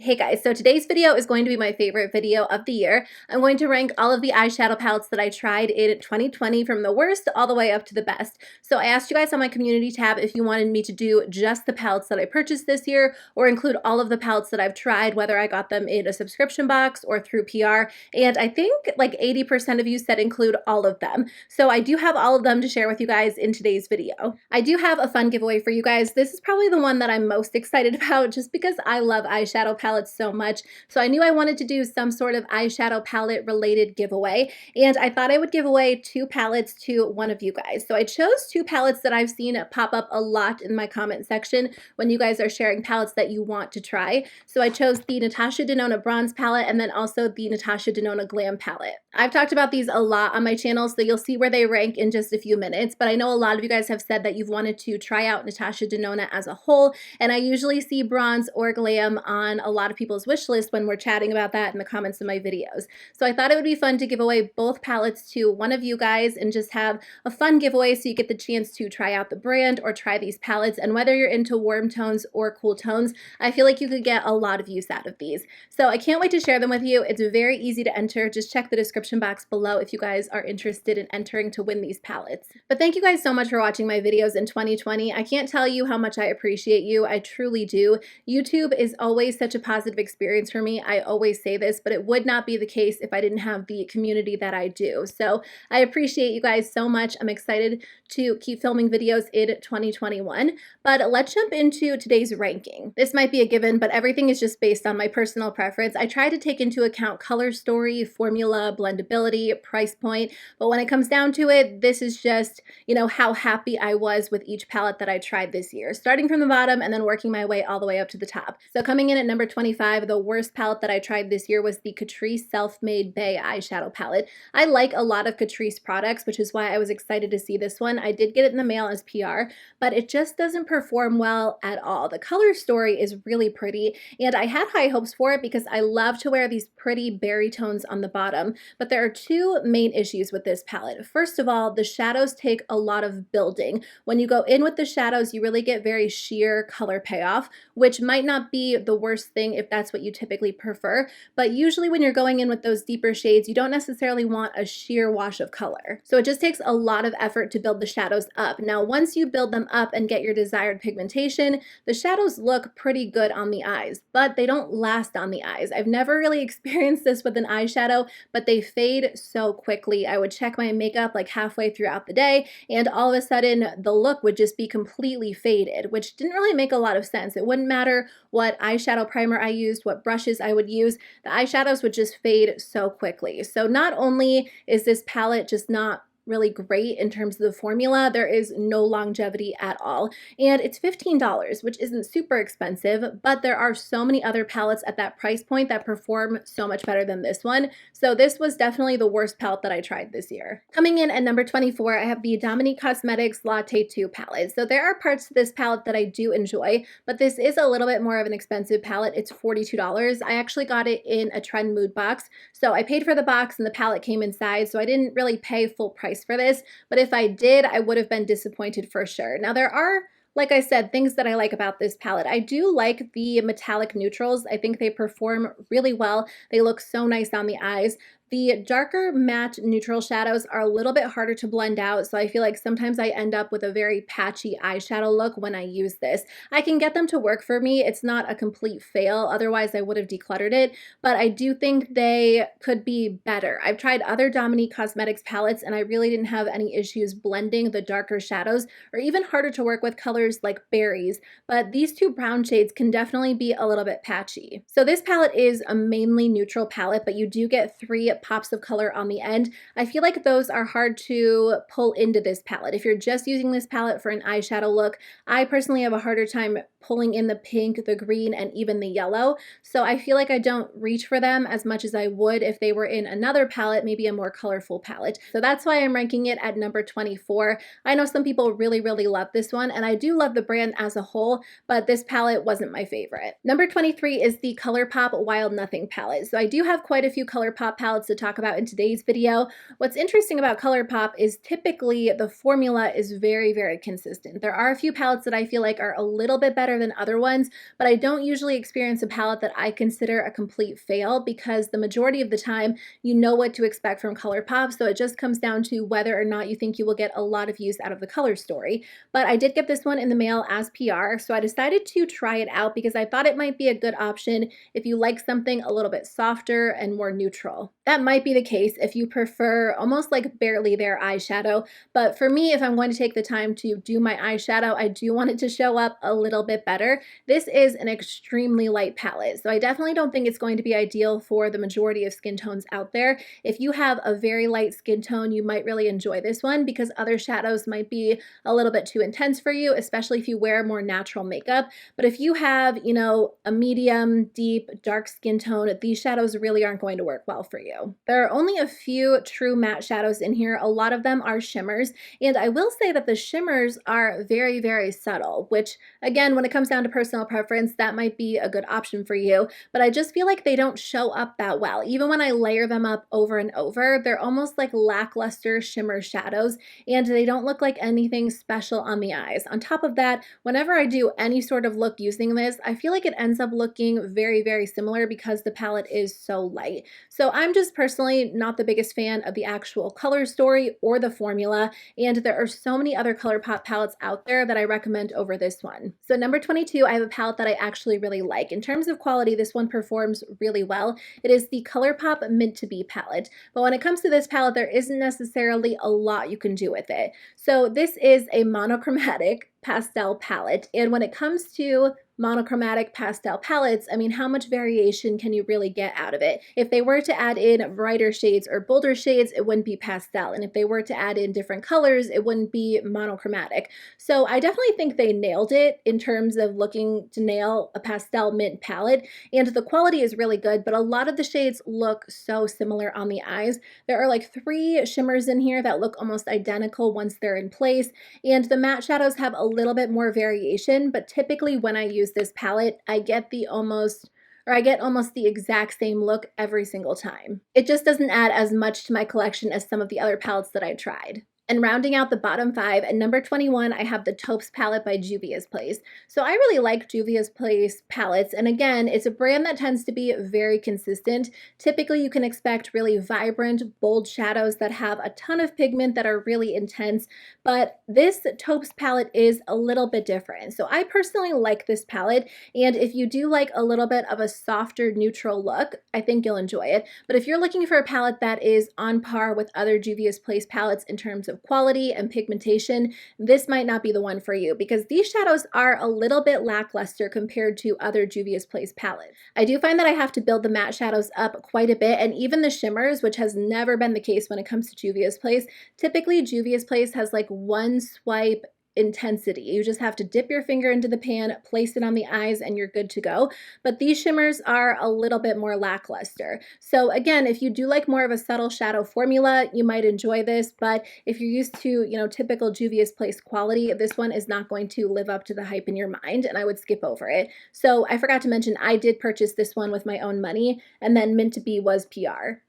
Hey guys, so today's video is going to be my favorite video of the year. I'm going to rank all of the eyeshadow palettes that I tried in 2020 from the worst all the way up to the best. So I asked you guys on my community tab if you wanted me to do just the palettes that I purchased this year or include all of the palettes that I've tried, whether I got them in a subscription box or through PR. And I think like 80% of you said include all of them. So I do have all of them to share with you guys in today's video. I do have a fun giveaway for you guys. This is probably the one that I'm most excited about just because I love eyeshadow palettes so much. So I knew I wanted to do some sort of eyeshadow palette related giveaway, and I thought I would give away 2 palettes to one of you guys. So I chose 2 palettes that I've seen pop up a lot in my comment section when you guys are sharing palettes that you want to try. So I chose the Natasha Denona Bronze palette and then also the Natasha Denona Glam palette. I've talked about these a lot on my channel, so you'll see where they rank in just a few minutes, but I know a lot of you guys have said that you've wanted to try out Natasha Denona as a whole, and I usually see Bronze or Glam on a lot of people's wish list when we're chatting about that in the comments of my videos. So I thought it would be fun to give away both palettes to one of you guys and just have a fun giveaway so you get the chance to try out the brand or try these palettes. And whether you're into warm tones or cool tones, I feel like you could get a lot of use out of these. So I can't wait to share them with you. It's very easy to enter. Just check the description box below if you guys are interested in entering to win these palettes. But thank you guys so much for watching my videos in 2020. I can't tell you how much I appreciate you. I truly do. YouTube is always such a positive experience for me. I always say this, but it would not be the case if I didn't have the community that I do. So I appreciate you guys so much. I'm excited to keep filming videos in 2021, but let's jump into today's ranking. This might be a given, but everything is just based on my personal preference. I try to take into account color story, formula, blendability, price point, but when it comes down to it, this is just, you know, how happy I was with each palette that I tried this year, starting from the bottom and then working my way all the way up to the top. So coming in at number 25, the worst palette that I tried this year was the Catrice Self-Made Bay eyeshadow palette. I like a lot of Catrice products, which is why I was excited to see this one. I did get it in the mail as PR, but it just doesn't perform well at all. The color story is really pretty, and I had high hopes for it because I love to wear these pretty berry tones on the bottom, but there are 2 main issues with this palette. First of all, the shadows take a lot of building. When you go in with the shadows, you really get very sheer color payoff, which might not be the worst thing if that's what you typically prefer, but usually when you're going in with those deeper shades, you don't necessarily want a sheer wash of color. So it just takes a lot of effort to build the shadows up. Now, once you build them up and get your desired pigmentation, the shadows look pretty good on the eyes, but they don't last on the eyes. I've never really experienced this with an eyeshadow, but they fade so quickly. I would check my makeup like halfway throughout the day, and all of a sudden the look would just be completely faded, which didn't really make a lot of sense. It wouldn't matter what eyeshadow primer I used, what brushes I would use, the eyeshadows would just fade so quickly. So not only is this palette just not really great in terms of the formula, there is no longevity at all, and it's $15, which isn't super expensive, but there are so many other palettes at that price point that perform so much better than this one. So this was definitely the worst palette that I tried this year. Coming in at number 24, I have the Dominique Cosmetics Latte 2 palette. So there are parts to this palette that I do enjoy, but this is a little bit more of an expensive palette. It's $42. I actually got it in a Trend Mood box, so I paid for the box and the palette came inside, so I didn't really pay full price for this, but if I did, I would have been disappointed for sure. Now there are, like I said, things that I like about this palette. I do like the metallic neutrals. I think they perform really well. They look so nice on the eyes. The darker matte neutral shadows are a little bit harder to blend out, so I feel like sometimes I end up with a very patchy eyeshadow look when I use this. I can get them to work for me. It's not a complete fail, otherwise I would have decluttered it, but I do think they could be better. I've tried other Dominique Cosmetics palettes and I really didn't have any issues blending the darker shadows or even harder to work with colors like berries, but these 2 brown shades can definitely be a little bit patchy. So this palette is a mainly neutral palette, but you do get 3 pops of color on the end. I feel like those are hard to pull into this palette. If you're just using this palette for an eyeshadow look, I personally have a harder time pulling in the pink, the green, and even the yellow. So I feel like I don't reach for them as much as I would if they were in another palette, maybe a more colorful palette. So that's why I'm ranking it at number 24. I know some people really love this one, and I do love the brand as a whole, but this palette wasn't my favorite. Number 23 is the ColourPop Wild Nothing palette. So I do have quite a few ColourPop palettes to talk about in today's video. What's interesting about ColourPop is typically the formula is very consistent. There are a few palettes that I feel like are a little bit better better than other ones, but I don't usually experience a palette that I consider a complete fail because the majority of the time you know what to expect from ColourPop, so it just comes down to whether or not you think you will get a lot of use out of the color story. But I did get this one in the mail as PR, so I decided to try it out because I thought it might be a good option if you like something a little bit softer and more neutral. That might be the case if you prefer almost like barely there eyeshadow, but for me, if I'm going to take the time to do my eyeshadow, I do want it to show up a little bit better. This is an extremely light palette, so I definitely don't think it's going to be ideal for the majority of skin tones out there. If you have a very light skin tone, you might really enjoy this one because other shadows might be a little bit too intense for you, especially if you wear more natural makeup. But if you have, you know, a medium, deep, dark skin tone, these shadows really aren't going to work well for you. There are only a few true matte shadows in here. A lot of them are shimmers, and I will say that the shimmers are very, very subtle, which again, when it comes down to personal preference, that might be a good option for you, but I just feel like they don't show up that well. Even when I layer them up over and over, they're almost like lackluster shimmer shadows, and they don't look like anything special on the eyes. On top of that, whenever I do any sort of look using this, I feel like it ends up looking very, very similar because the palette is so light. So I'm just personally not the biggest fan of the actual color story or the formula, and there are so many other ColourPop palettes out there that I recommend over this one. So number 22, I have a palette that I actually really like. In terms of quality, this one performs really well. It is the ColourPop Mint to Be palette, but when it comes to this palette, there isn't necessarily a lot you can do with it. So this is a monochromatic pastel palette, and when it comes to monochromatic pastel palettes, I mean, how much variation can you really get out of it? If they were to add in brighter shades or bolder shades, it wouldn't be pastel, and if they were to add in different colors, it wouldn't be monochromatic. So I definitely think they nailed it in terms of looking to nail a pastel mint palette, and the quality is really good, but a lot of the shades look so similar on the eyes. There are like 3 shimmers in here that look almost identical once they're in place, and the matte shadows have a little bit more variation, but typically when I use this palette, I get almost the exact same look every single time. It just doesn't add as much to my collection as some of the other palettes that I tried. And rounding out the bottom 5, at number 21, I have the Taupe's palette by Juvia's Place. So I really like Juvia's Place palettes, and again, it's a brand that tends to be very consistent. Typically, you can expect really vibrant, bold shadows that have a ton of pigment that are really intense, but this Taupe's palette is a little bit different. So I personally like this palette, and if you do like a little bit of a softer, neutral look, I think you'll enjoy it. But if you're looking for a palette that is on par with other Juvia's Place palettes in terms of quality and pigmentation, this might not be the one for you because these shadows are a little bit lackluster compared to other Juvia's Place palettes. I do find that I have to build the matte shadows up quite a bit, and even the shimmers, which has never been the case when it comes to Juvia's Place. Typically, Juvia's Place has like one swipe intensity. You just have to dip your finger into the pan, place it on the eyes, and you're good to go. But these shimmers are a little bit more lackluster. So again, if you do like more of a subtle shadow formula, you might enjoy this, but if you're used to, you know, typical Juvia's Place quality, this one is not going to live up to the hype in your mind, and I would skip over it. So I forgot to mention, I did purchase this one with my own money, and then Mint to Be was PR.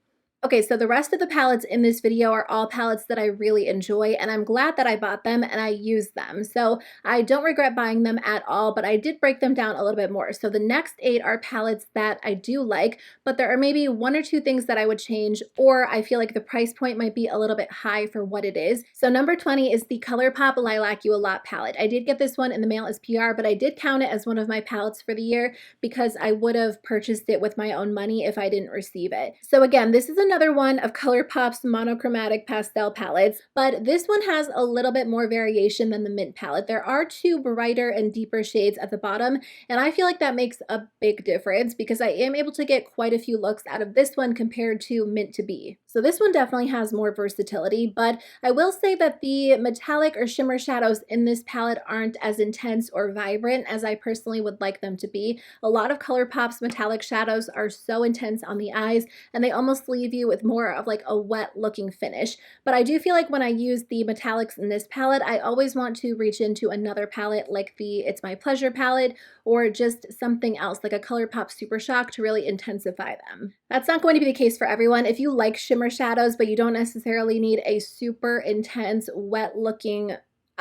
Okay, so the rest of the palettes in this video are all palettes that I really enjoy, and I'm glad that I bought them and I used them. So I don't regret buying them at all, but I did break them down a little bit more. So the next 8 are palettes that I do like, but there are maybe 1 or 2 things that I would change, or I feel like the price point might be a little bit high for what it is. So number 20 is the ColourPop Lilac You a Lot palette. I did get this one in the mail as PR, but I did count it as one of my palettes for the year because I would have purchased it with my own money if I didn't receive it. So again, this is another one of ColourPop's monochromatic pastel palettes, but this one has a little bit more variation than the Mint palette. There are 2 brighter and deeper shades at the bottom, and I feel like that makes a big difference because I am able to get quite a few looks out of this one compared to Mint to Be. So this one definitely has more versatility, but I will say that the metallic or shimmer shadows in this palette aren't as intense or vibrant as I personally would like them to be. A lot of ColourPop's metallic shadows are so intense on the eyes, and they almost leave you with more of like a wet looking finish. But I do feel like when I use the metallics in this palette, I always want to reach into another palette like the It's My Pleasure palette, or just something else like a ColourPop Super Shock to really intensify them. That's not going to be the case for everyone. If you like shimmer shadows, but you don't necessarily need a super intense, wet looking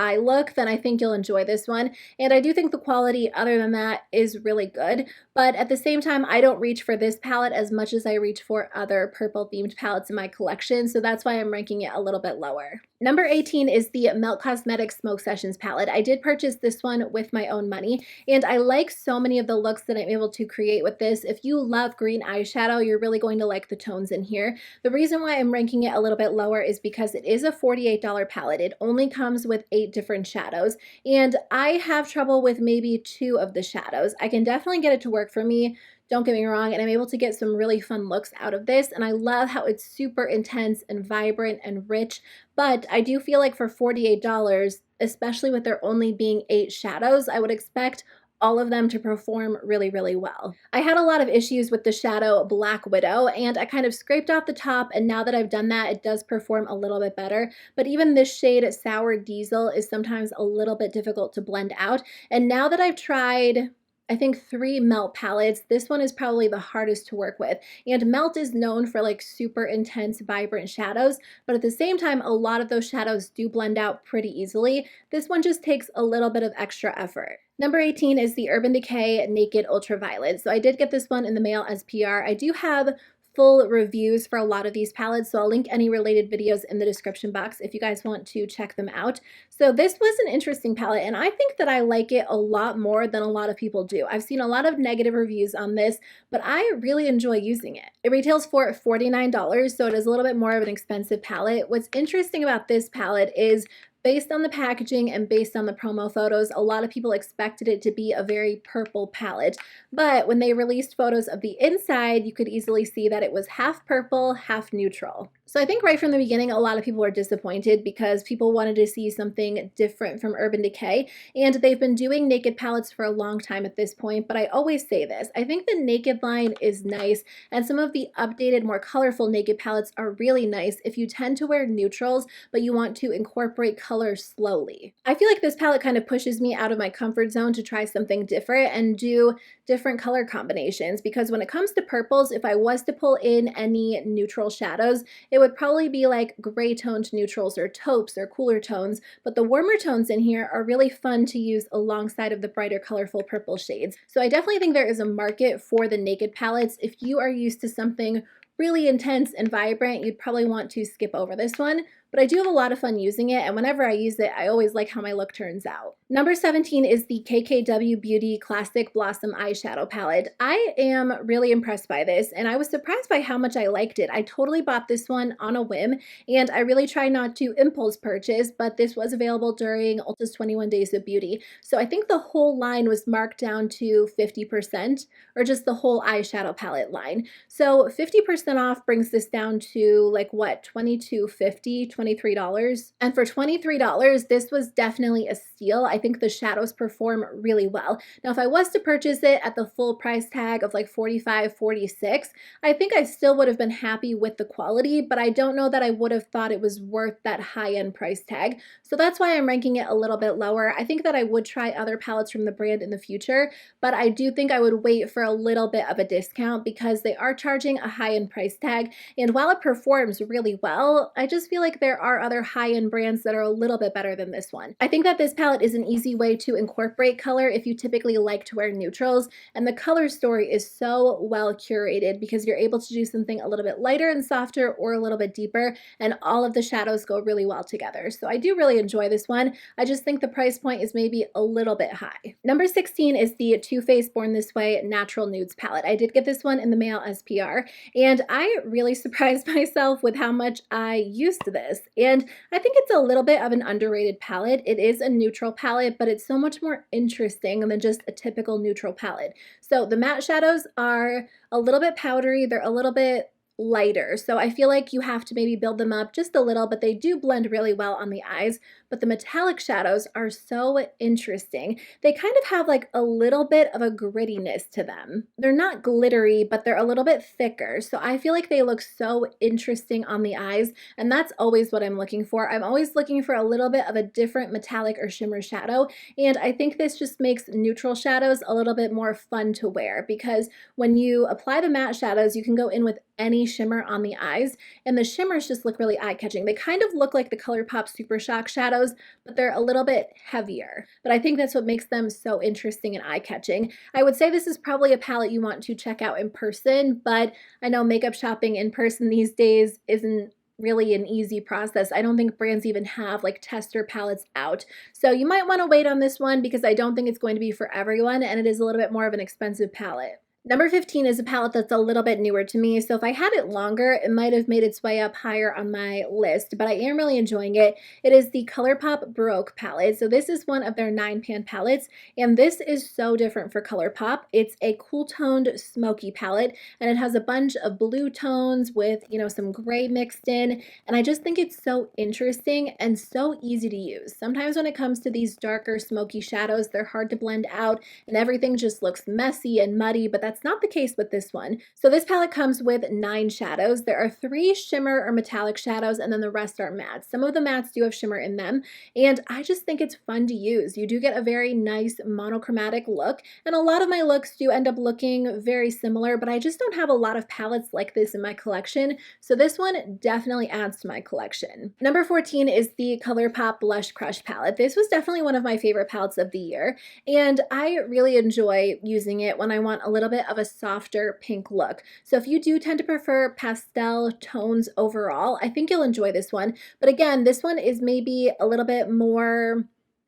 eye look, then I think you'll enjoy this one. And I do think the quality, other than that, is really good. But at the same time, I don't reach for this palette as much as I reach for other purple themed palettes in my collection, so that's why I'm ranking it a little bit lower. Number 18 is the Melt Cosmetics Smoke Sessions palette. I did purchase this one with my own money, and I like so many of the looks that I'm able to create with this. If you love green eyeshadow, you're really going to like the tones in here. The reason why I'm ranking it a little bit lower is because it is a $48 palette. It only comes with 8 different shadows, and I have trouble with maybe 2 of the shadows. I can definitely get it to work for me, don't get me wrong, and I'm able to get some really fun looks out of this, and I love how it's super intense and vibrant and rich, but I do feel like for $48, especially with there only being 8 shadows, I would expect all of them to perform really, really well. I had a lot of issues with the shadow Black Widow, and I kind of scraped off the top, and now that I've done that, it does perform a little bit better. But even this shade Sour Diesel is sometimes a little bit difficult to blend out. And now that I've tried, I think 3 Melt palettes, this one is probably the hardest to work with. And Melt is known for like super intense, vibrant shadows, but at the same time, a lot of those shadows do blend out pretty easily. This one just takes a little bit of extra effort. Number 18 is the Urban Decay Naked Ultraviolet. So I did get this one in the mail as PR. I do have full reviews for a lot of these palettes, so I'll link any related videos in the description box if you guys want to check them out. So this was an interesting palette, and I think that I like it a lot more than a lot of people do. I've seen a lot of negative reviews on this, but I really enjoy using it. It retails for $49, so it is a little bit more of an expensive palette. What's interesting about this palette is based on the packaging and based on the promo photos, a lot of people expected it to be a very purple palette. But when they released photos of the inside, you could easily see that it was half purple, half neutral. So I think right from the beginning, a lot of people were disappointed because people wanted to see something different from Urban Decay. And they've been doing naked palettes for a long time at this point, but I always say this. I think the naked line is nice, and some of the updated, more colorful naked palettes are really nice if you tend to wear neutrals, but you want to incorporate color slowly. I feel like this palette kind of pushes me out of my comfort zone to try something different and do different color combinations, because when it comes to purples, if I was to pull in any neutral shadows, it would probably be like gray toned neutrals or taupes or cooler tones, but the warmer tones in here are really fun to use alongside of the brighter colorful purple shades. So I definitely think there is a market for the naked palettes. If you are used to something really intense and vibrant, you'd probably want to skip over this one. But I do have a lot of fun using it, and whenever I use it, I always like how my look turns out. Number 17 is the KKW Beauty Classic Blossom Eyeshadow Palette. I am really impressed by this, and I was surprised by how much I liked it. I totally bought this one on a whim, and I really try not to impulse purchase, but this was available during Ulta's 21 Days of Beauty. So I think the whole line was marked down to 50%, or just the whole eyeshadow palette line. So 50% off brings this down to like what, $22.50, $23. And for $23, this was definitely a steal. I think the shadows perform really well. Now, if I was to purchase it at the full price tag of like $45, $46, I think I still would have been happy with the quality, but I don't know that I would have thought it was worth that high-end price tag. So that's why I'm ranking it a little bit lower. I think that I would try other palettes from the brand in the future, but I do think I would wait for a little bit of a discount because they are charging a high-end price tag. And while it performs really well, I just feel like there are other high-end brands that are a little bit better than this one. I think that this palette is an easy way to incorporate color if you typically like to wear neutrals, and the color story is so well curated because you're able to do something a little bit lighter and softer or a little bit deeper, and all of the shadows go really well together. So I do really enjoy this one. I just think the price point is maybe a little bit high. Number 16 is the Too Faced Born This Way Natural Nudes palette. I did get this one in the mail as PR, and I really surprised myself with how much I used this. And I think it's a little bit of an underrated palette. It is a neutral palette, but it's so much more interesting than just a typical neutral palette. So the matte shadows are a little bit powdery. They're a little bit lighter. So I feel like you have to maybe build them up just a little, but they do blend really well on the eyes. But the metallic shadows are so interesting. They kind of have like a little bit of a grittiness to them. They're not glittery, but they're a little bit thicker. So I feel like they look so interesting on the eyes, and that's always what I'm looking for. I'm always looking for a little bit of a different metallic or shimmer shadow, and I think this just makes neutral shadows a little bit more fun to wear because when you apply the matte shadows, you can go in with any shimmer on the eyes, and the shimmers just look really eye-catching. They kind of look like the ColourPop Super Shock shadows, shadows, but they're a little bit heavier. But I think that's what makes them so interesting and eye-catching. I would say this is probably a palette you want to check out in person, but I know makeup shopping in person these days isn't really an easy process. I don't think brands even have like tester palettes out. So you might want to wait on this one because I don't think it's going to be for everyone, and it is a little bit more of an expensive palette. Number 15 is a palette that's a little bit newer to me, so if I had it longer, it might have made its way up higher on my list, but I am really enjoying it. It is the ColourPop Baroque palette. So this is one of their 9-pan palettes, and this is so different for ColourPop. It's a cool-toned, smoky palette, and it has a bunch of blue tones with, you know, some gray mixed in, and I just think it's so interesting and so easy to use. Sometimes when it comes to these darker, smoky shadows, they're hard to blend out, and everything just looks messy and muddy, but that's not the case with this one. So this palette comes with 9 shadows. There are 3 shimmer or metallic shadows, and then the rest are mattes. Some of the mattes do have shimmer in them, and I just think it's fun to use. You do get a very nice monochromatic look, and a lot of my looks do end up looking very similar, but I just don't have a lot of palettes like this in my collection, so this one definitely adds to my collection. Number 14 is the ColourPop Blush Crush palette. This was definitely one of my favorite palettes of the year, and I really enjoy using it when I want a little bit of a softer pink look. So if you do tend to prefer pastel tones overall, I think you'll enjoy this one. But again, this one is maybe a little bit more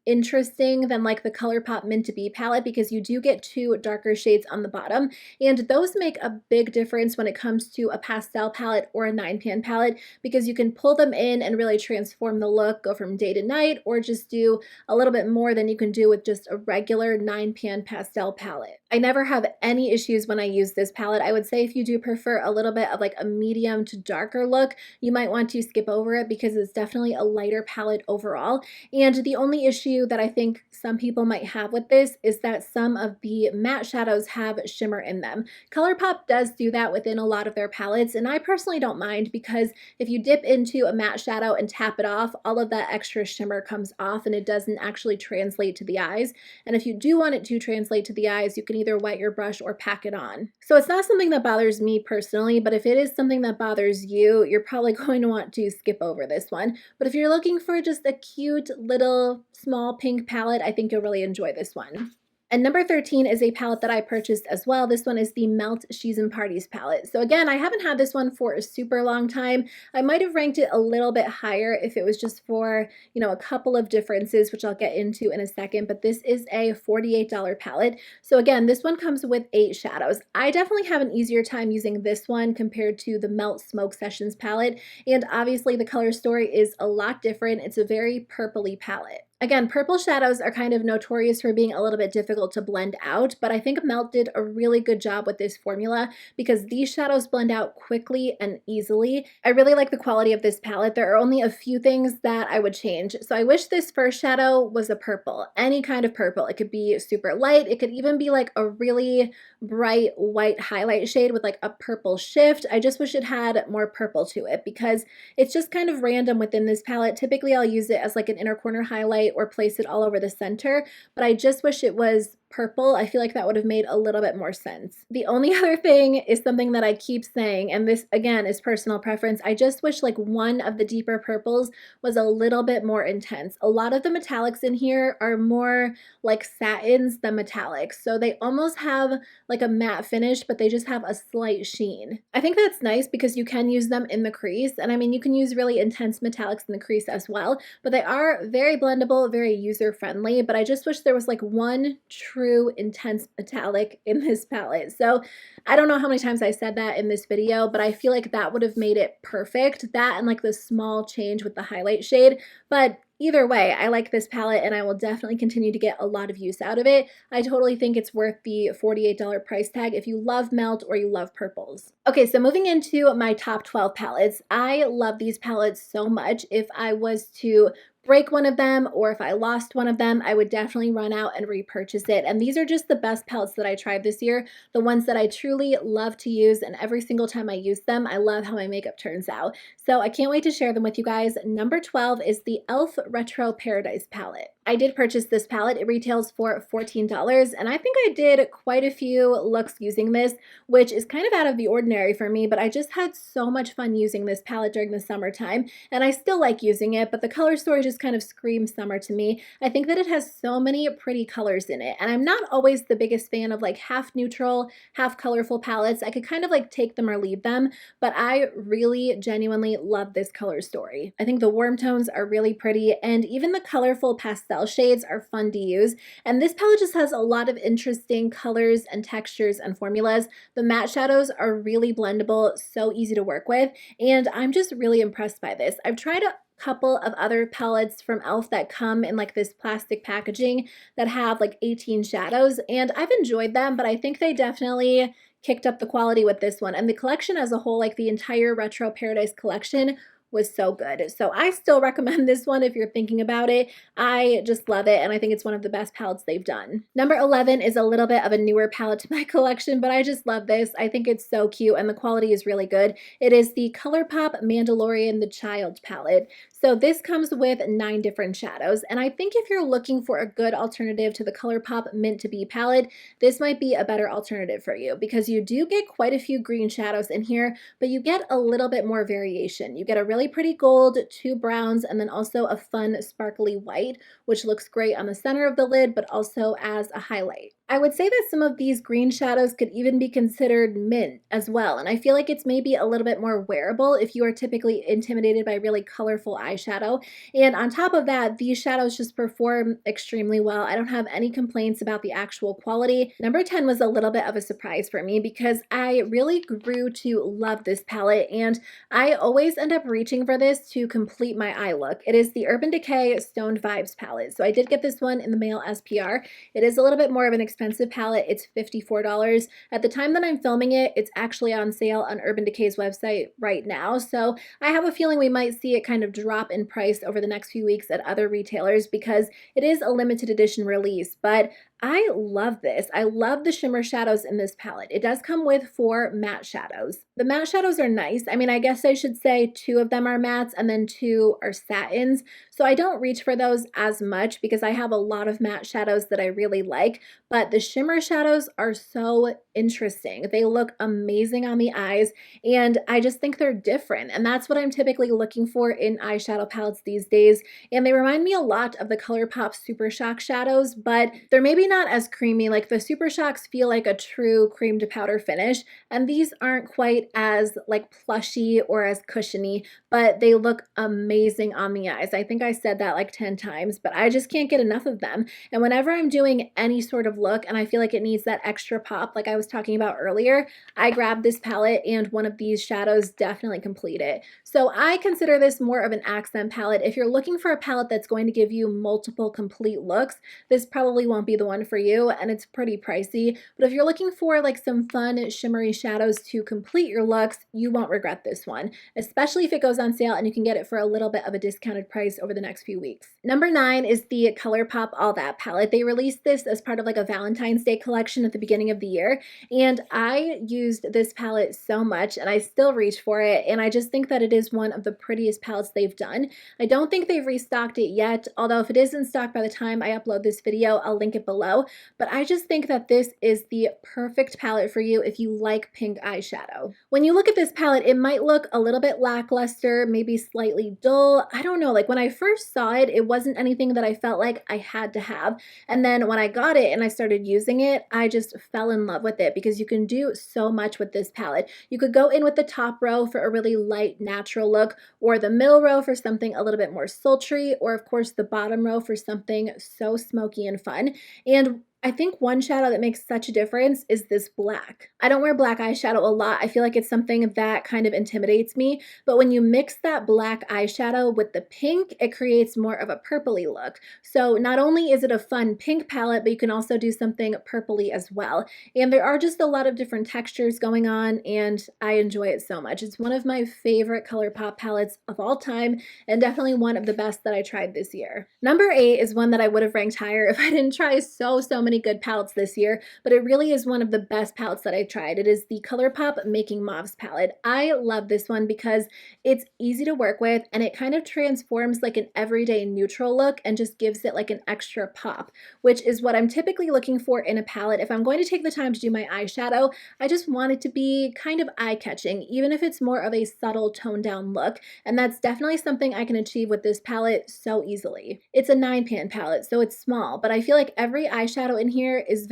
interesting than like the ColourPop Mint to Be palette because you do get 2 darker shades on the bottom, and those make a big difference when it comes to a pastel palette or a 9-pan palette because you can pull them in and really transform the look, go from day to night, or just do a little bit more than you can do with just a regular 9-pan pastel palette. I never have any issues when I use this palette. I would say if you do prefer a little bit of like a medium to darker look, you might want to skip over it because it's definitely a lighter palette overall. And the only issue that I think some people might have with this is that some of the matte shadows have shimmer in them. ColourPop does do that within a lot of their palettes, and I personally don't mind because if you dip into a matte shadow and tap it off, all of that extra shimmer comes off and it doesn't actually translate to the eyes. And if you do want it to translate to the eyes, you can either wet your brush or pack it on. So it's not something that bothers me personally, but if it is something that bothers you, you're probably going to want to skip over this one. But if you're looking for just a cute little small pink palette, I think you'll really enjoy this one. And number 13 is a palette that I purchased as well. This one is the Melt She's in Parties palette. So again, I haven't had this one for a super long time. I might have ranked it a little bit higher if it was just for, you know, a couple of differences, which I'll get into in a second, but this is a $48 palette. So again, this one comes with 8 shadows. I definitely have an easier time using this one compared to the Melt Smoke Sessions palette, and obviously the color story is a lot different. It's a very purpley palette. Again, purple shadows are kind of notorious for being a little bit difficult to blend out, but I think Melt did a really good job with this formula because these shadows blend out quickly and easily. I really like the quality of this palette. There are only a few things that I would change. So I wish this first shadow was a purple, any kind of purple. It could be super light. It could even be like a really bright white highlight shade with like a purple shift. I just wish it had more purple to it because it's just kind of random within this palette. Typically I'll use it as like an inner corner highlight or place it all over the center, but I just wish it was purple. I feel like that would have made a little bit more sense. The only other thing is something that I keep saying, and this again is personal preference. I just wish like one of the deeper purples was a little bit more intense. A lot of the metallics in here are more like satins than metallics, so they almost have like a matte finish, but they just have a slight sheen. I think that's nice because you can use them in the crease, and I mean you can use really intense metallics in the crease as well, but they are very blendable, very user-friendly, but I just wish there was like one true intense metallic in this palette. So I don't know how many times I said that in this video, but I feel like that would have made it perfect. That and like the small change with the highlight shade. But either way, I like this palette and I will definitely continue to get a lot of use out of it. I totally think it's worth the $48 price tag if you love Melt or you love purples. Okay, so moving into my top 12 palettes. I love these palettes so much. If I was to break one of them or if I lost one of them, I would definitely run out and repurchase it. And these are just the best palettes that I tried this year, the ones that I truly love to use, and every single time I use them, I love how my makeup turns out. So I can't wait to share them with you guys. Number 12 is the e.l.f. Retro Paradise palette. I did purchase this palette. It retails for $14, and I think I did quite a few looks using this, which is kind of out of the ordinary for me, but I just had so much fun using this palette during the summertime, and I still like using it, but the color story just kind of screams summer to me. I think that it has so many pretty colors in it, and I'm not always the biggest fan of like half neutral, half colorful palettes. I could kind of like take them or leave them, but I really genuinely love this color story. I think the warm tones are really pretty, and even the colorful pastel shades are fun to use. And this palette just has a lot of interesting colors and textures and formulas. The matte shadows are really blendable, so easy to work with, and I'm just really impressed by this. I've tried a couple of other palettes from e.l.f. that come in like this plastic packaging that have like 18 shadows, and I've enjoyed them, but I think they definitely kicked up the quality with this one. And the collection as a whole, like the entire Retro Paradise collection, was so good. So I still recommend this one if you're thinking about it. I just love it, and I think it's one of the best palettes they've done. Number 11 is a little bit of a newer palette to my collection, but I just love this. I think it's so cute, and the quality is really good. It is the ColourPop Mandalorian The Child palette. So this comes with 9 different shadows, and I think if you're looking for a good alternative to the ColourPop Mint to Be palette, this might be a better alternative for you, because you do get quite a few green shadows in here, but you get a little bit more variation. You get a really pretty gold, 2 browns, and then also a fun sparkly white, which looks great on the center of the lid, but also as a highlight. I would say that some of these green shadows could even be considered mint as well, and I feel like it's maybe a little bit more wearable if you are typically intimidated by really colorful eyeshadow. And on top of that, these shadows just perform extremely well. I don't have any complaints about the actual quality. Number 10 was a little bit of a surprise for me because I really grew to love this palette, and I always end up reaching for this to complete my eye look. It is the Urban Decay Stoned Vibes palette. So I did get this one in the mail as PR. It is a little bit more of an expensive palette. It's $54. At the time that I'm filming it, it's actually on sale on Urban Decay's website right now. So I have a feeling we might see it kind of drop in price over the next few weeks at other retailers because it is a limited edition release. But I love this. I love the shimmer shadows in this palette. It does come with 4 matte shadows. The matte shadows are nice. I mean, I guess I should say 2 of them are mattes and then 2 are satins. So I don't reach for those as much because I have a lot of matte shadows that I really like, but the shimmer shadows are so interesting. They look amazing on the eyes, and I just think they're different. And that's what I'm typically looking for in eyeshadow palettes these days. And they remind me a lot of the ColourPop Super Shock shadows, but they're maybe not as creamy. Like the Super Shocks feel like a true cream to powder finish, and these aren't quite as like plushy or as cushiony, but they look amazing on the eyes. I think I said that like 10 times, but I just can't get enough of them. And whenever I'm doing any sort of look and I feel like it needs that extra pop, like I was talking about earlier, I grab this palette and one of these shadows definitely complete it. So I consider this more of an accent palette. If you're looking for a palette that's going to give you multiple complete looks, this probably won't be the one for you, and it's pretty pricey. But if you're looking for like some fun shimmery shadows to complete your looks, you won't regret this one, especially if it goes on sale and you can get it for a little bit of a discounted price over the next few weeks. Number 9 is the ColourPop All That palette. They released this as part of like a Valentine's Day collection at the beginning of the year, and I used this palette so much and I still reach for it, and I just think that it is one of the prettiest palettes they've done. I don't think they've restocked it yet, although if it is in stock by the time I upload this video, I'll link it below. But I just think that this is the perfect palette for you if you like pink eyeshadow. When you look at this palette, it might look a little bit lackluster, maybe slightly dull. I don't know, like when I first saw it, it wasn't anything that I felt like I had to have. And then when I got it and I started using it, I just fell in love with it because you can do so much with this palette. You could go in with the top row for a really light, natural look, or the middle row for something a little bit more sultry, or of course the bottom row for something so smoky and fun. And I think one shadow that makes such a difference is this black. I don't wear black eyeshadow a lot. I feel like it's something that kind of intimidates me, but when you mix that black eyeshadow with the pink, it creates more of a purpley look. So not only is it a fun pink palette, but you can also do something purpley as well. And there are just a lot of different textures going on, and I enjoy it so much. It's one of my favorite ColourPop palettes of all time, and definitely one of the best that I tried this year. Number 8 is one that I would have ranked higher if I didn't try so many many good palettes this year, but it really is one of the best palettes that I've tried. It is the ColourPop Making Mauves palette. I love this one because it's easy to work with and it kind of transforms like an everyday neutral look and just gives it like an extra pop, which is what I'm typically looking for in a palette. If I'm going to take the time to do my eyeshadow, I just want it to be kind of eye-catching, even if it's more of a subtle toned down look, and that's definitely something I can achieve with this palette so easily. It's a 9-pan palette, so it's small, but I feel like every eyeshadow in here is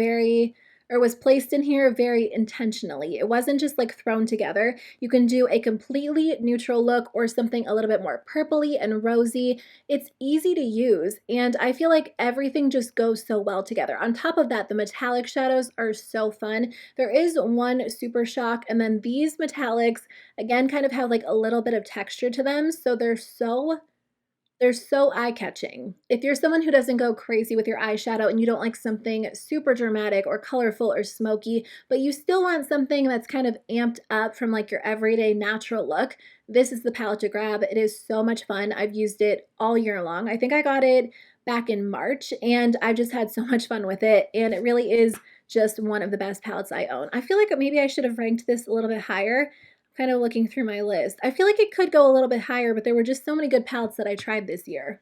was placed in here very intentionally. It wasn't just like thrown together. You can do a completely neutral look or something a little bit more purpley and rosy. It's easy to use, and I feel like everything just goes so well together. On top of that, the metallic shadows are so fun. There is one super shock, and then these metallics, again, kind of have like a little bit of texture to them, so they're so eye-catching. If you're someone who doesn't go crazy with your eyeshadow and you don't like something super dramatic or colorful or smoky, but you still want something that's kind of amped up from like your everyday natural look, this is the palette to grab. It is so much fun. I've used it all year long. I think I got it back in March and I've just had so much fun with it, and it really is just one of the best palettes I own. I feel like maybe I should have ranked this a little bit higher. Kind of looking through my list. I feel like it could go a little bit higher, but there were just so many good palettes that I tried this year.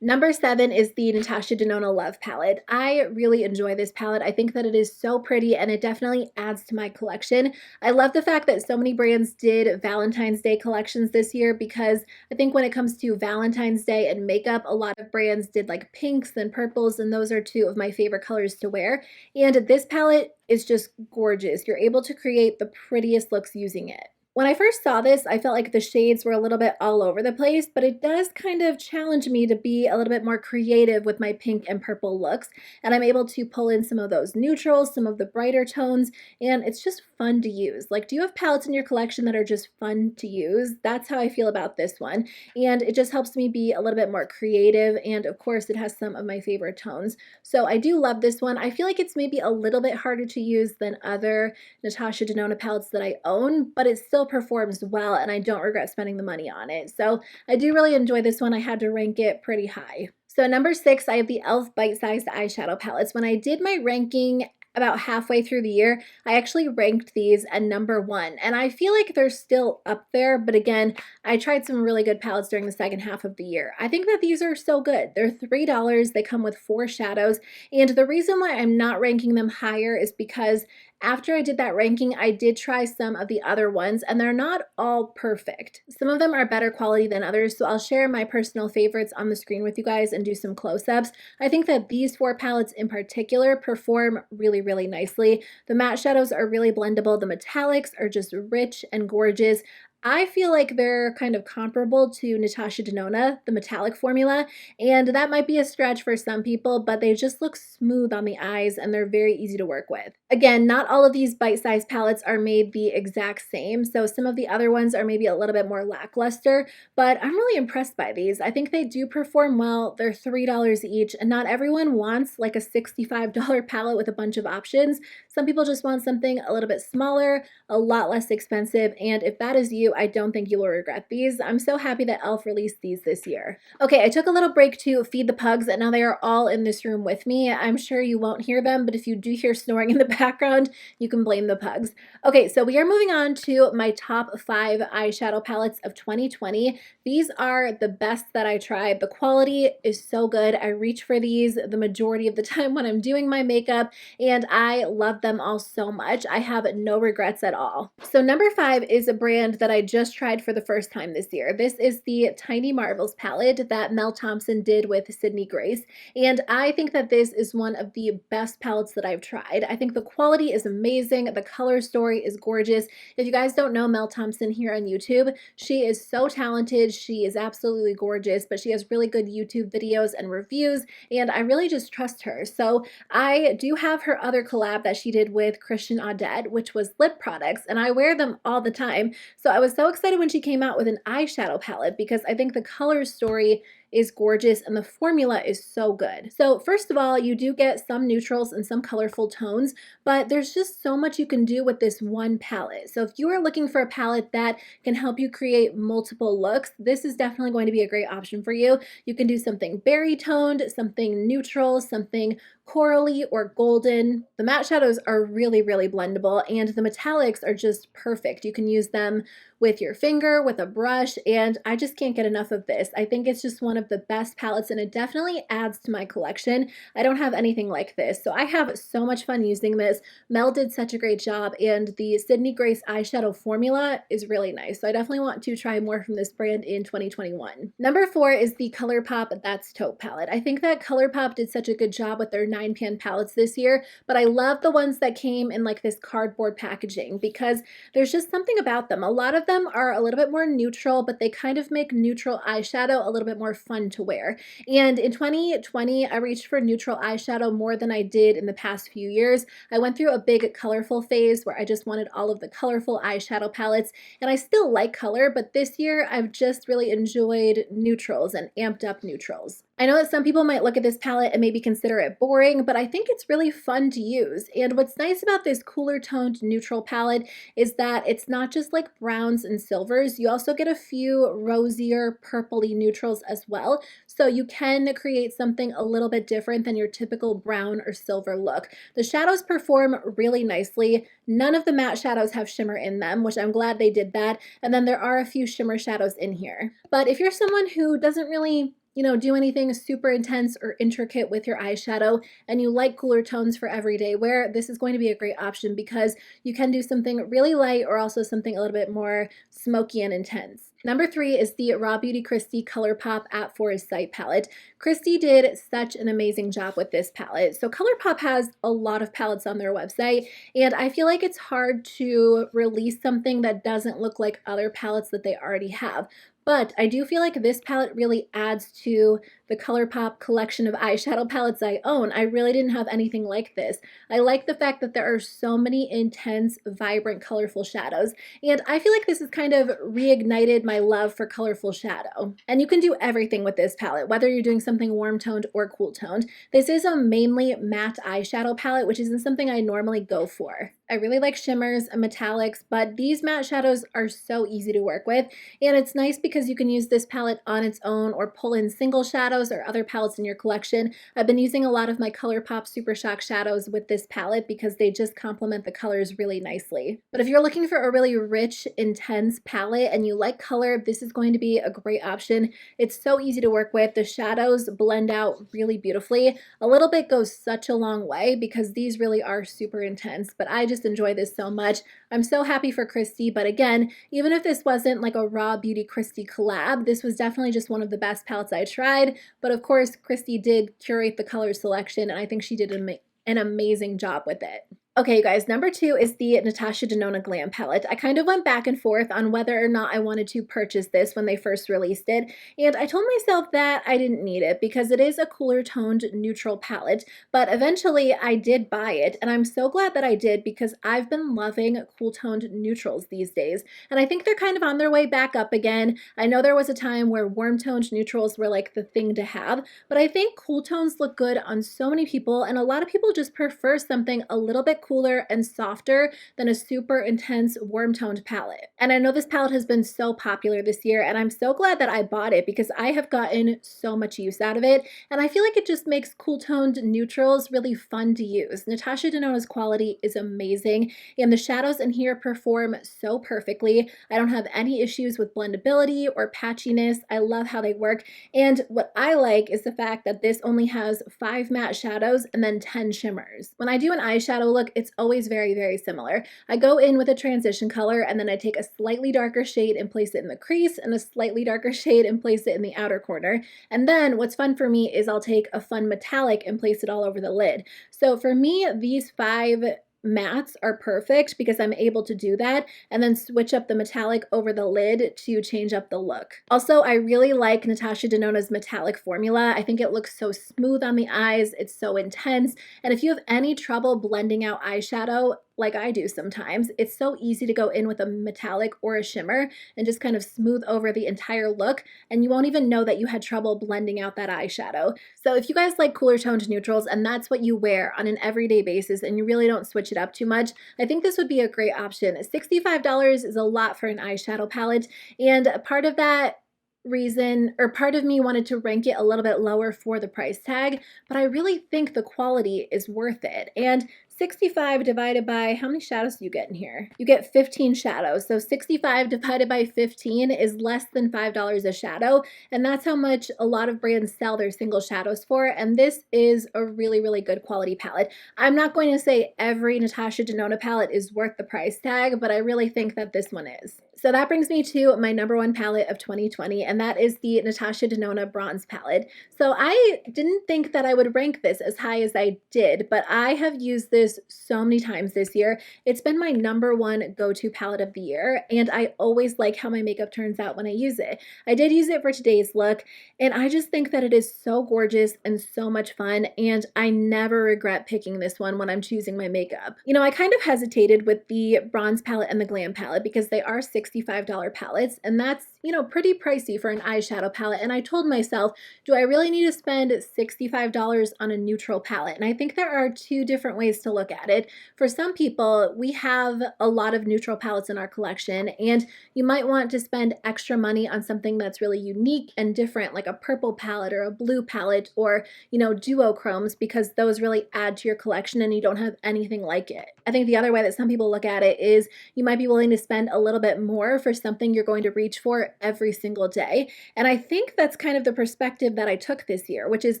Number 7 is the Natasha Denona Love palette. I really enjoy this palette. I think that it is so pretty and it definitely adds to my collection. I love the fact that so many brands did Valentine's Day collections this year, because I think when it comes to Valentine's Day and makeup, a lot of brands did like pinks and purples, and those are two of my favorite colors to wear. And this palette is just gorgeous. You're able to create the prettiest looks using it. When I first saw this, I felt like the shades were a little bit all over the place, but it does kind of challenge me to be a little bit more creative with my pink and purple looks, and I'm able to pull in some of those neutrals, some of the brighter tones, and it's just fun to use. Like, do you have palettes in your collection that are just fun to use? That's how I feel about this one, and it just helps me be a little bit more creative, and of course it has some of my favorite tones. So I do love this one. I feel like it's maybe a little bit harder to use than other Natasha Denona palettes that I own, but it's still performs well and I don't regret spending the money on it. So I do really enjoy this one. I had to rank it pretty high. So number 6, I have the e.l.f. bite-sized eyeshadow palettes. When I did my ranking about halfway through the year, I actually ranked these at number 1, and I feel like they're still up there, but again, I tried some really good palettes during the second half of the year. I think that these are so good. They're $3, they come with 4 shadows, and the reason why I'm not ranking them higher is because after I did that ranking, I did try some of the other ones, and they're not all perfect. Some of them are better quality than others, so I'll share my personal favorites on the screen with you guys and do some close-ups. I think that these 4 palettes in particular perform really nicely. The matte shadows are really blendable. The metallics are just rich and gorgeous. I feel like they're kind of comparable to Natasha Denona, the metallic formula, and that might be a stretch for some people, but they just look smooth on the eyes and they're very easy to work with. Again, not all of these bite-sized palettes are made the exact same, so some of the other ones are maybe a little bit more lackluster, but I'm really impressed by these. I think they do perform well. They're $3 each, and not everyone wants like a $65 palette with a bunch of options. Some people just want something a little bit smaller, a lot less expensive, and if that is you, I don't think you will regret these. I'm so happy that e.l.f. released these this year. Okay, I took a little break to feed the pugs, and now they are all in this room with me. I'm sure you won't hear them, but if you do hear snoring in the background, you can blame the pugs. Okay, so we are moving on to my top 5 eyeshadow palettes of 2020. These are the best that I tried. The quality is so good. I reach for these the majority of the time when I'm doing my makeup, and I love them all so much. I have no regrets at all. So number 5 is a brand that I just tried for the first time this year. This is the Tiny Marvels palette that Mel Thompson did with Sydney Grace, and I think that this is one of the best palettes that I've tried. I think the quality is amazing. The color story is gorgeous. If you guys don't know Mel Thompson here on YouTube, she is so talented. She is absolutely gorgeous, but she has really good YouTube videos and reviews, and I really just trust her. So I do have her other collab that she did with Christian Audet, which was lip products, and I wear them all the time. So I was so excited when she came out with an eyeshadow palette because I think the color story is gorgeous and the formula is so good. So first of all, you do get some neutrals and some colorful tones, but there's just so much you can do with this one palette. So if you are looking for a palette that can help you create multiple looks, this is definitely going to be a great option for you. You can do something berry toned, something neutral, something corally or golden. The matte shadows are really, really blendable, and the metallics are just perfect. You can use them with your finger, with a brush, and I just can't get enough of this. I think it's just one of the best palettes, and it definitely adds to my collection. I don't have anything like this, so I have so much fun using this. Mel did such a great job, and the Sydney Grace eyeshadow formula is really nice, so I definitely want to try more from this brand in 2021. Number 4 is the ColourPop That's Taupe palette. I think that ColourPop did such a good job with their 9-pan palettes this year, but I love the ones that came in like this cardboard packaging because there's just something about them. A lot of them are a little bit more neutral, but they kind of make neutral eyeshadow a little bit more fun to wear. And in 2020, I reached for neutral eyeshadow more than I did in the past few years. I went through a big colorful phase where I just wanted all of the colorful eyeshadow palettes, and I still like color, but this year I've just really enjoyed neutrals and amped up neutrals. I know that some people might look at this palette and maybe consider it boring, but I think it's really fun to use. And what's nice about this cooler toned neutral palette is that it's not just like browns and silvers. You also get a few rosier purpley neutrals as well. So you can create something a little bit different than your typical brown or silver look. The shadows perform really nicely. None of the matte shadows have shimmer in them, which I'm glad they did that. And then there are a few shimmer shadows in here. But if you're someone who doesn't really do anything super intense or intricate with your eyeshadow and you like cooler tones for everyday wear, this is going to be a great option because you can do something really light or also something a little bit more smoky and intense. Number 3 is the Raw Beauty Kristi ColourPop at Forest Sight palette. Kristi did such an amazing job with this palette. So ColourPop has a lot of palettes on their website, and I feel like it's hard to release something that doesn't look like other palettes that they already have. But I do feel like this palette really adds to the ColourPop collection of eyeshadow palettes I own. I really didn't have anything like this. I like the fact that there are so many intense, vibrant, colorful shadows, and I feel like this has kind of reignited my love for colorful shadow. And you can do everything with this palette, whether you're doing something warm toned or cool toned. This is a mainly matte eyeshadow palette, which isn't something I normally go for. I really like shimmers and metallics, but these matte shadows are so easy to work with, and it's nice because you can use this palette on its own or pull in single shadows or other palettes in your collection. I've been using a lot of my ColourPop Super Shock shadows with this palette because they just complement the colors really nicely. But if you're looking for a really rich, intense palette and you like color, this is going to be a great option. It's so easy to work with. The shadows blend out really beautifully. A little bit goes such a long way because these really are super intense, but I just enjoy this so much. I'm so happy for Kristi, but again, even if this wasn't like a Raw Beauty Kristi collab, this was definitely just one of the best palettes I tried. But of course, Kristi did curate the color selection, and I think she did an amazing job with it. Okay, you guys, number 2 is the Natasha Denona Glam palette. I kind of went back and forth on whether or not I wanted to purchase this when they first released it, and I told myself that I didn't need it because it is a cooler toned neutral palette, but eventually I did buy it, and I'm so glad that I did because I've been loving cool toned neutrals these days, and I think they're kind of on their way back up again. I know there was a time where warm toned neutrals were like the thing to have, but I think cool tones look good on so many people, and a lot of people just prefer something a little bit cooler and softer than a super intense warm toned palette. And I know this palette has been so popular this year, and I'm so glad that I bought it because I have gotten so much use out of it, and I feel like it just makes cool toned neutrals really fun to use. Natasha Denona's quality is amazing, and the shadows in here perform so perfectly. I don't have any issues with blendability or patchiness. I love how they work, and what I like is the fact that this only has 5 matte shadows and then 10 shimmers. When I do an eyeshadow look, it's always very, very similar. I go in with a transition color and then I take a slightly darker shade and place it in the crease and a slightly darker shade and place it in the outer corner. And then what's fun for me is I'll take a fun metallic and place it all over the lid. So for me, these 5 mattes are perfect because I'm able to do that and then switch up the metallic over the lid to change up the look. Also, I really like Natasha Denona's metallic formula. I think it looks so smooth on the eyes, it's so intense, and if you have any trouble blending out eyeshadow, like I do sometimes, it's so easy to go in with a metallic or a shimmer and just kind of smooth over the entire look, and you won't even know that you had trouble blending out that eyeshadow. So if you guys like cooler toned neutrals and that's what you wear on an everyday basis and you really don't switch it up too much, I think this would be a great option. $65 is a lot for an eyeshadow palette, and part of that reason, or part of me wanted to rank it a little bit lower for the price tag, but I really think the quality is worth it. And 65 divided by, how many shadows do you get in here? You get 15 shadows. So 65 divided by 15 is less than $5 a shadow. And that's how much a lot of brands sell their single shadows for. And this is a really, really good quality palette. I'm not going to say every Natasha Denona palette is worth the price tag, but I really think that this one is. So that brings me to my #1 palette of 2020, and that is the Natasha Denona Bronze palette. So I didn't think that I would rank this as high as I did, but I have used this so many times this year. It's been my #1 go-to palette of the year, and I always like how my makeup turns out when I use it. I did use it for today's look, and I just think that it is so gorgeous and so much fun, and I never regret picking this one when I'm choosing my makeup. You know, I kind of hesitated with the Bronze palette and the Glam palette because they are $65 palettes, and that's, you know, pretty pricey for an eyeshadow palette. And I told myself, do I really need to spend $65 on a neutral palette? And I think there are two different ways to look at it. For some people, we have a lot of neutral palettes in our collection, and you might want to spend extra money on something that's really unique and different, like a purple palette or a blue palette, or, you know, duochromes, because those really add to your collection and you don't have anything like it. I think the other way that some people look at it is you might be willing to spend a little bit more for something you're going to reach for every single day. And I think that's kind of the perspective that I took this year, which is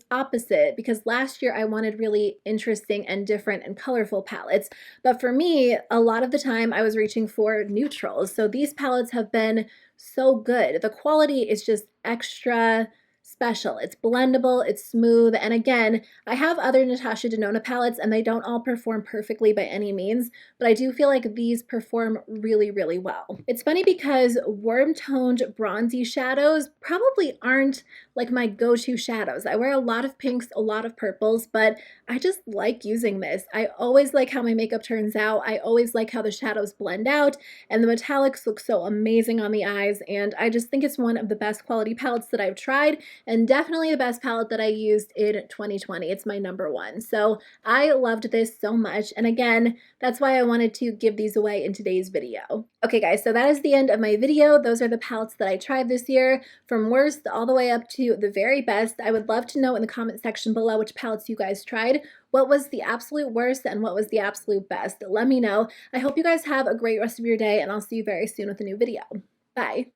opposite, because last year I wanted really interesting and different and colorful palettes. But for me, a lot of the time I was reaching for neutrals. So these palettes have been so good. The quality is just extra special. It's blendable, it's smooth, and again, I have other Natasha Denona palettes and they don't all perform perfectly by any means, but I do feel like these perform really, really well. It's funny because warm-toned bronzy shadows probably aren't like my go-to shadows. I wear a lot of pinks, a lot of purples, but I just like using this. I always like how my makeup turns out. I always like how the shadows blend out, and the metallics look so amazing on the eyes, and I just think it's one of the best quality palettes that I've tried, and definitely the best palette that I used in 2020. It's my #1. So I loved this so much, and again, that's why I wanted to give these away in today's video. Okay guys, so that is the end of my video. Those are the palettes that I tried this year, from worst all the way up to the very best. I would love to know in the comment section below which palettes you guys tried. What was the absolute worst and what was the absolute best? Let me know. I hope you guys have a great rest of your day, and I'll see you very soon with a new video. Bye.